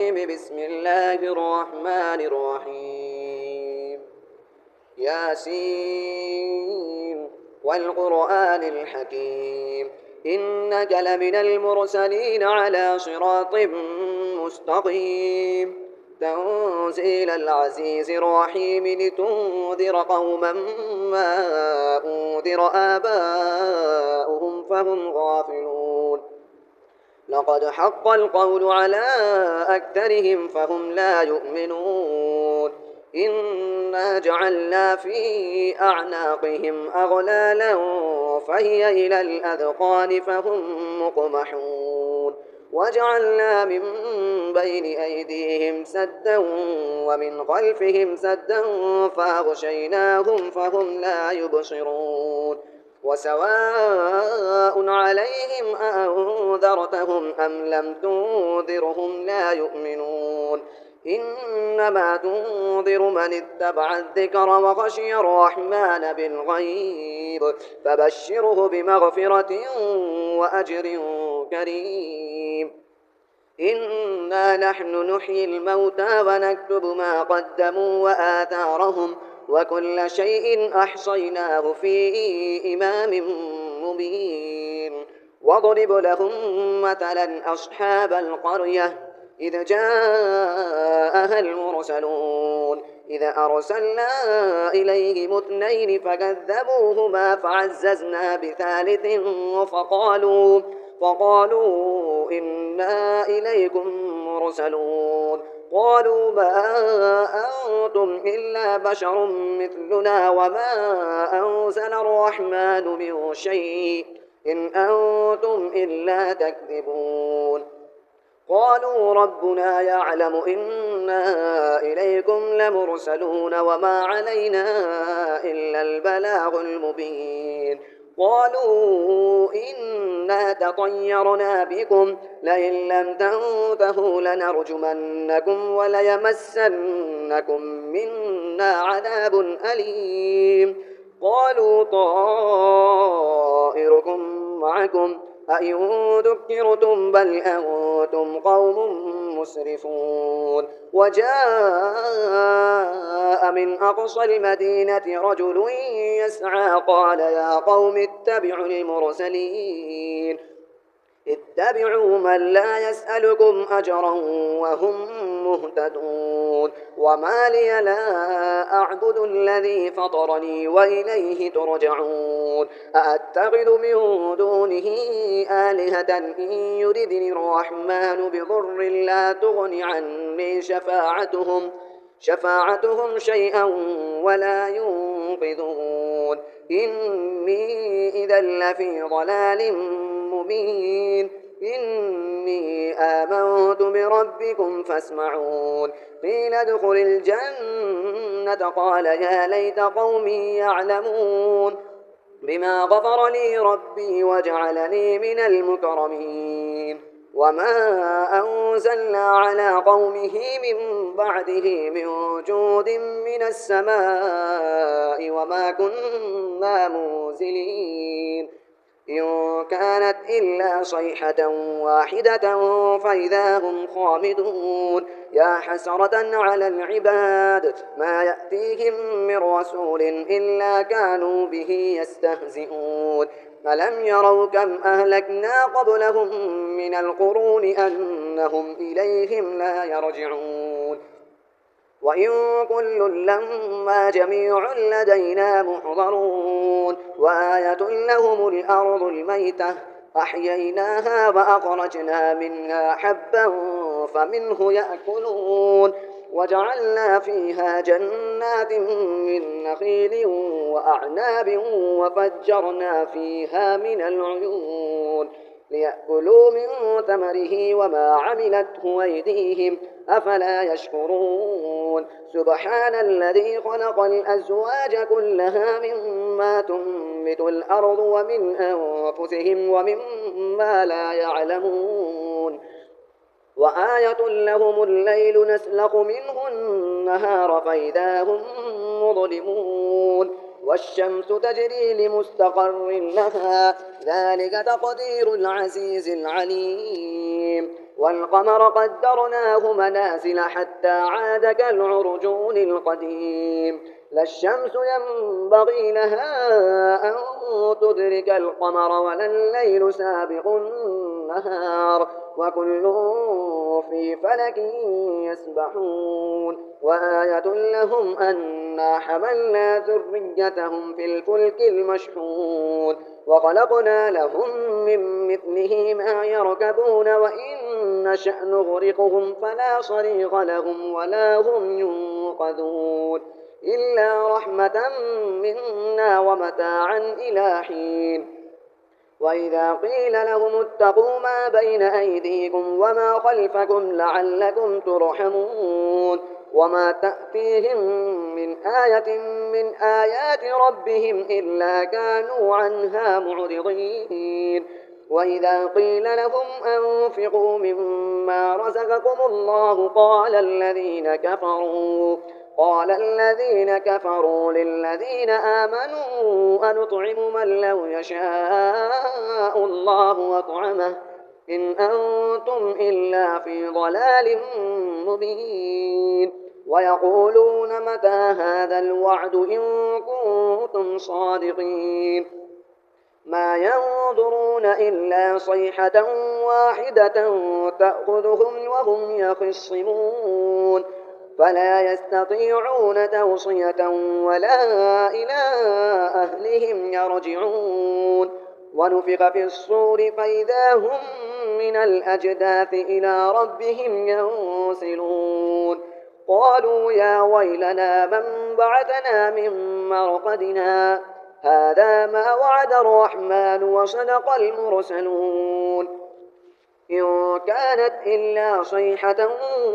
بسم الله الرحمن الرحيم. ياسين والقرآن الحكيم إنك لمن المرسلين على صراط مستقيم تنزيل العزيز الرحيم لتنذر قوما ما أنذر آباؤهم فهم غافلون. لقد حق القول على أكثرهم فهم لا يؤمنون. إنا جعلنا في أعناقهم أغلالا فهي إلى الأذقان فهم مقمحون. وجعلنا من بين أيديهم سدا ومن خلفهم سدا فأغشيناهم فهم لا يبصرون. وسواء عليهم أأنذرتهم أم لم تنذرهم لا يؤمنون. إنما تنذر من اتبع الذكر وخشي الرحمن بالغيب فبشره بمغفرة وأجر كريم. إنا نحن نحيي الموتى ونكتب ما قدموا وآثارهم وكل شيء أحصيناه في إمام مبين. واضرب لهم مثلا أصحاب القرية إذ جاءها المرسلون إذا أرسلنا إليهم اثنين فكذبوهما فعززنا بثالث فقالوا إنا إليكم مرسلون. قالوا ما أنتم إلا بشر مثلنا وما أنزل الرحمن من شيء إن أنتم إلا تكذبون. قالوا ربنا يعلم إنا إليكم لمرسلون وما علينا إلا البلاغ المبين. قالوا إنا تطيرنا بكم لئن لم تنتهوا لنرجمنكم وليمسنكم منا عذاب أليم. قالوا طائركم معكم أئن ذكرتم بل أنتم قوم مسرفون. وجاء من أقصى المدينة رجل يسعى قال يا قوم اتبعوا المرسلين اتبعوا من لا يسألكم أجرا وهم مهتدون. وما لي لا أعبد الذي فطرني وإليه ترجعون. أأتخذ من دونه آلهة إن يردني الرحمن بضر لا تغن عني شفاعتهم شيئا ولا ينقذون. إني إذا لفي ضلال مبين. إني آمنت بربكم فاسمعون. قيل ادخل الجنة قال يا ليت قومي يعلمون بما غفر لي ربي وجعلني من المكرمين. وما أنزلنا على قومه من بعده من جود من السماء وما كنا منزلين إن كانت إلا صيحة واحدة فإذا هم خامدون. يا حسرة على العباد ما يأتيهم من رسول إلا كانوا به يستهزئون. ألم يروا كم أهلكنا قبلهم من القرون أنهم إليهم لا يرجعون. وإن كل لما جميع لدينا محضرون. وآية لهم الأرض الميتة أحييناها وأخرجنا منها حبا فمنه يأكلون. وجعلنا فيها جنات من نخيل وأعناب وفجرنا فيها من العيون ليأكلوا من ثمره وما عملته أيديهم أفلا يشكرون. سبحان الذي خلق الأزواج كلها مما تنبت الأرض ومن أنفسهم ومما لا يعلمون. وآية لهم الليل نسلخ منه النهار فإذا هم مظلمون. والشمس تجري لمستقر لها ذلك تقدير العزيز العليم. والقمر قدرناه منازل حتى عاد كالعرجون القديم لا الشمس ينبغي لها أن تدرك القمر ولا الليل سابق النهار وكل في فلك يسبحون وآية لهم أنا حملنا ذريتهم في الفلك المشحون وخلقنا لهم من مثله ما يركبون وإن نشأ نغرقهم فلا صريخ لهم ولا هم ينقذون إلا رحمة منا ومتاعا إلى حين وإذا قيل لهم اتقوا ما بين أيديكم وما خلفكم لعلكم ترحمون وما تأتيهم من آية من آيات ربهم إلا كانوا عنها معرضين وإذا قيل لهم أنفقوا مما رزقكم الله قال الذين كفروا للذين آمنوا أنطعم من لو يشاء الله أطعمه إن أنتم إلا في ضلال مبين ويقولون متى هذا الوعد إن كنتم صادقين ما ينظرون إلا صيحة واحدة تأخذهم وهم يخصمون فلا يستطيعون توصية ولا إلى أهلهم يرجعون ونفخ في الصور فإذا هم من الأجداث إلى ربهم ينسلون قالوا يا ويلنا من بعثنا من مرقدنا هذا ما وعد الرحمن وصدق المرسلون إن كانت إلا صيحة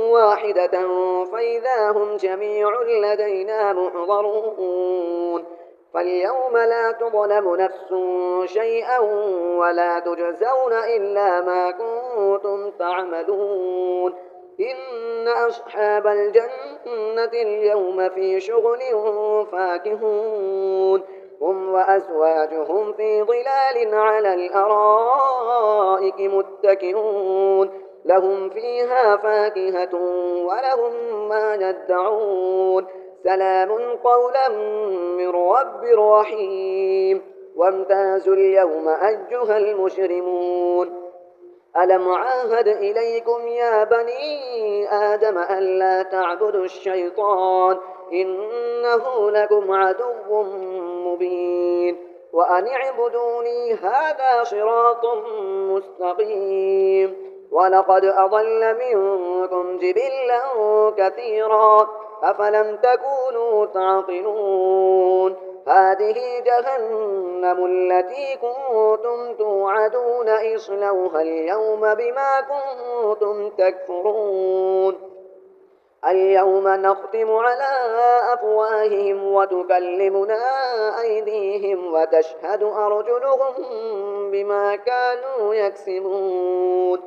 واحدة فإذا هم جميع لدينا محضرون فاليوم لا تظلم نفس شيئا ولا تجزون إلا ما كنتم تعملون إن أصحاب الجنة اليوم في شغل فاكهون هم وأزواجهم في ظلال على الأرائك متكئون لهم فيها فاكهة ولهم ما يدعون سلام قولا من رب رحيم وامتازوا اليوم أيها المجرمون ألم عاهد إليكم يا بني آدم ألا تعبدوا الشيطان إنه لكم عدو مبين وأن اعبدوني هذا صراط مستقيم ولقد أضل منكم جبلا كثيرا أفلم تكونوا تعقلون هذه جهنم التي كنتم توعدون اصلوها اليوم بما كنتم تكفرون اليوم نختم على أفواههم وتكلمنا أيديهم وتشهد أرجلهم بما كانوا يكسبون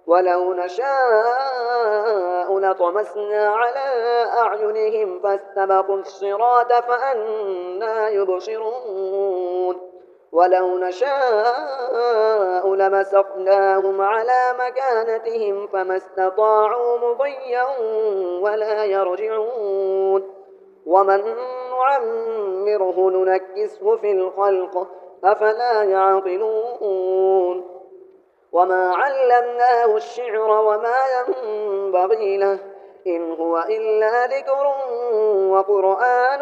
ولو نشاء لطمسنا على أعينهم فاستبقوا الصراط فأنى يبصرون ولو نشاء لمسخناهم على مكانتهم فما استطاعوا مضيا ولا يرجعون ومن نعمره ننكسه في الخلق أفلا يعقلون وما علمناه الشعر وما ينبغي له إن هو إلا ذكر وقرآن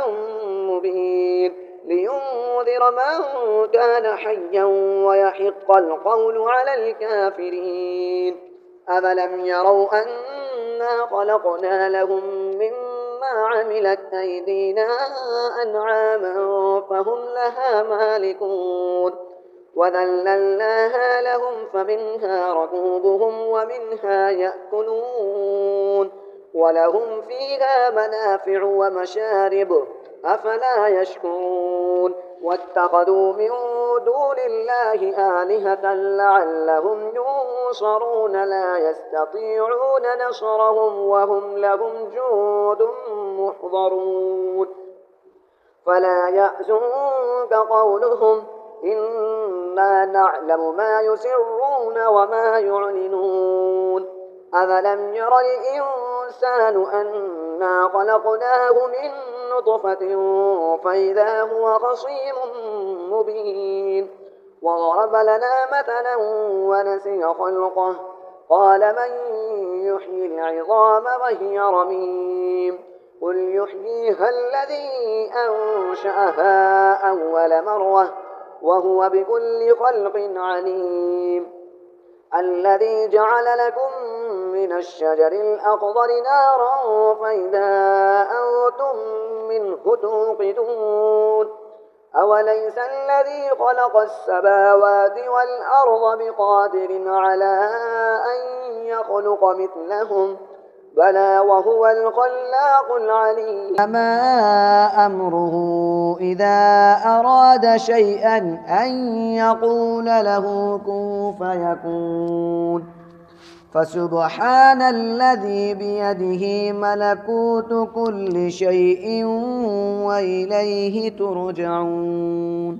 مبين لينذر من كان حيا ويحق القول على الكافرين أفلم يروا أنا خلقنا لهم مما عملت أيدينا أنعاما فهم لها مالكون وذللناها لهم فمنها ركوبهم ومنها يأكلون ولهم فيها منافع ومشارب أفلا يشكرون واتخذوا من دون الله آلهة لعلهم ينصرون لا يستطيعون نصرهم وهم لهم جند محضرون فلا يحزنك قولهم إنا نعلم ما يسرون وما يعلنون أفلم ير الإنسان أنا خلقناه من نطفة فإذا هو خصيم مبين وضرب لنا مثلا ونسي خلقه قال من يحيي العظام وهي رميم قل يحييها الذي أنشأها أول مرة وهو بكل خلق عليم الذي جعل لكم من الشجر الأخضر نارا فإذا أنتم منه توقدون أوليس الذي خلق السماوات والأرض بقادر على أن يخلق مثلهم بلى وهو الخلاق العليم ما أمره إذا أراد شيئا أن يقول له كن فيكون فسبحان الذي بيده ملكوت كل شيء وإليه ترجعون